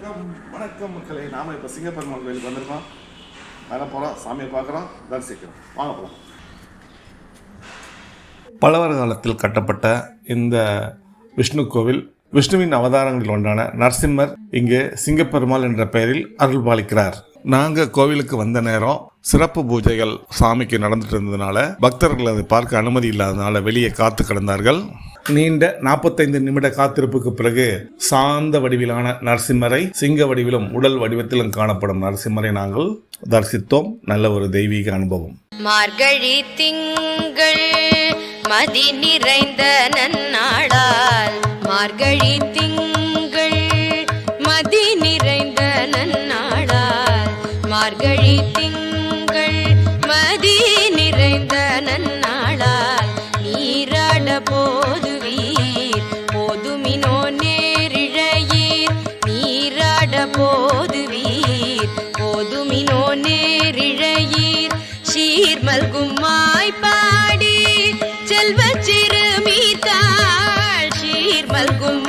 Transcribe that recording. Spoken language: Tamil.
வணக்கம் வணக்கம் மக்களே. நாம் இப்போ சிங்கப்பெருமாள் கோயிலுக்கு வந்திருக்கோம். மேலே போகிறோம், சாமியை பார்க்குறோம், தரிசிக்கிறோம். வாங்க போகலாம். பல்லவர் காலத்தில் கட்டப்பட்ட இந்த விஷ்ணு கோவில் விஷ்ணுவின் அவதாரங்களில் ஒன்றான நரசிம்மர் இங்கே சிங்கப்பெருமாள் என்ற பெயரில் அருள்பாலிக்கிறார். நாங்கள் கோவிலுக்கு வந்த நேரம் சிறப்பு பூஜைகள் சாமிக்கு நடந்துட்டு இருந்ததுனால பக்தர்கள் அதை பார்க்க அனுமதி இல்லாதனால வெளியே காத்து கிடந்தார்கள். நீண்ட 45 நிமிட காத்திருப்புக்கு பிறகு சாந்த வடிவிலான நரசிம்மரை சிங்க வடிவிலும் உடல் வடிவத்திலும் காணப்படும் நரசிம்மரை நாங்கள் தரிசித்தோம். நல்ல ஒரு தெய்வீக அனுபவம். மார்கழி திங்கள் மதி நிறைந்த நன்னாளால், மார்கழி திங்கள் மதி நிறைந்த நன்னாளால், மார்கழி திங்கள் மதி நிறைந்த நன்னாளால், நீராட போதுவீர் போதுமினோ நேரிழையீர், நீராட போதுவீர் போதுமினோ நேரிழையீர், சீர் மல்கும் மாய்பாடி செல்வ சிறுமீத்தாள், சீர் மல்கும்